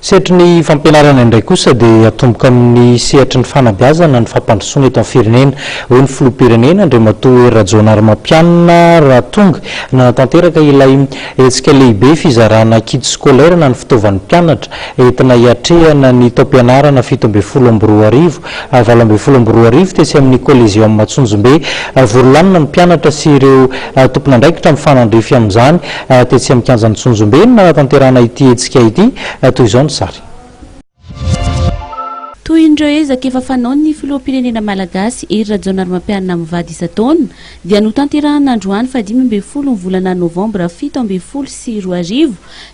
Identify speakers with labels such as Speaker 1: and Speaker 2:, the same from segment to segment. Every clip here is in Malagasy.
Speaker 1: Setry ny fampianarana indray kosa dia atomboka amin'ny sehatry ny fanabeazana ny fampandrosoana eto amin'ny firenena. Hoy ny filoham-pirenena Andriamatoa Rajonarimampianina raha tonga nanatanteraka ilay hetsika lehibe fizarana kit scolaire na ny fitaovan'ny mpianatra entina hiatrehana ny taom-pianarana 17 Amby roarivo tesy amin'ny Coliseum Matsunjombe. Voalanina ny mpianatra sy ireo tompon'andraikitra amin'ny fanandrefy amin'izany tesy amin'ny kianjan'ny Tsonjombe nanatanterana ity hetsika ity toy izao ny sary.
Speaker 2: Toy indreo ezaka efa fanaon'ny filoham-pirenena malagasy Hery Rajonarimampianina mivady isa-taona dia notanterahana androany 15 ny volana novambra 17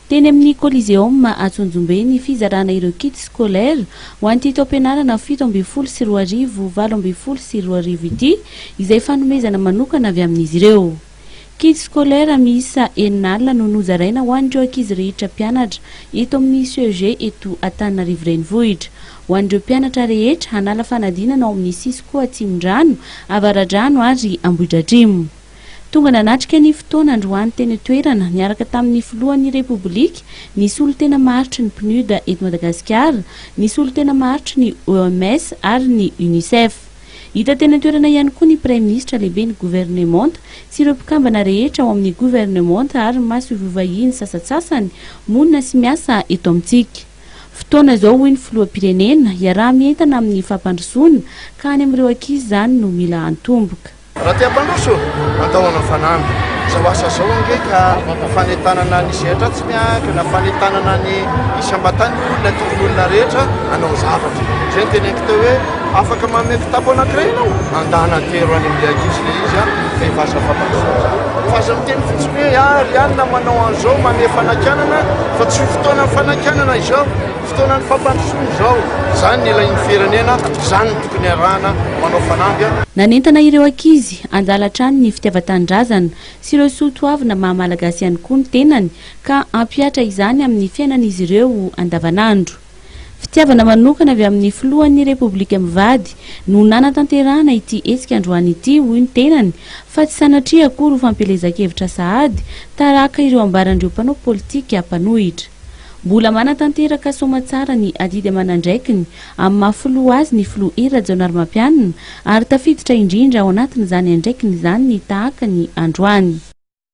Speaker 2: teny amin'ny Coliseum Atsonjombe ny fizarana ireo kit scolaire ho an'ity taom-pianarana 17 ity izay fanomezana manokana avy amin'izy ireo. Kit scolaire miisa 9 no nozaraina ho an'ireo ankizy rehetra mpianatra eto amin'ny CEG eto Antananarivo renivohitra. Ho an'ireo mpianatra rehetra hanala fanadinana ao amin'ny Sisiko Atsimondrano, Avaradrano ary Ambohidratrimo. Tonga nanatrika ny fotoana androany teny toerana niaraka tamin'ny filohan'ny Repoblika, ny solon-tena maharitra ny PNUD eto Madagasikara, ny solon-tena maharitra ny OMS ary ny UNICEF. Hita tena toerana ihany koa ny Prime Ministra lehibe ny gouvernemanta sy ireo mpikambana rehetra ao amin'ny gouvernemanta ary maso ivovahiny sasatsasany monina sy miasa eto amintsika. Fotoana zao hoy ny filoham-pirenena iaraha-mientana amin'ny fampandrosoana ka any amin'ireo ankizy zany no mila antomboka.
Speaker 3: Raha tia mpandroso ataona fanamby zao asa zao angeka fanetanana ny sehatra tsy miankina fanetanana ny isambatany olona tokonyolona rehetra anao zavatra zay teneniko teo hoe afaka manome kitapo anankiray ianao andana tero any amin'ilay ankizy le izy fa ivasa fampandrosoana fa aza miteny fotsiny hoe ary na manao an'izao manome fanakianana fa tsy fotoana ny fanakianana izao fotoana ny fampandrosoana izao zany ny ilain'ny firenena zany ny tokony arahana manao fanamby.
Speaker 2: Nanentana ireo ankizy andalatrany ny fitiavan-tanindrazana sy ireo soatoavina mahamalagasy ihany koa ny tenany ka ampiatra izany amin'ny fiainan'izy ireo andavanandro. Fitiavana manokana avy amin'ny filohan'ny Repoblika mivady no nanatanterahana ity hetsika androany ity hoy ny tenany fa tsy sanatria akory ho fampelezan-kevitra sahady taraka ireo ambarandreo mpanao politika mpanohitra. Mbola manatanteraka somatsara ny adidy aman'andraikiny amin'ny mahafiloha azy ny filoha Hery Rajonarimampianina ary tafiditra indrindra ao anatin'izany andraikiny izany ny tahaka ny androany.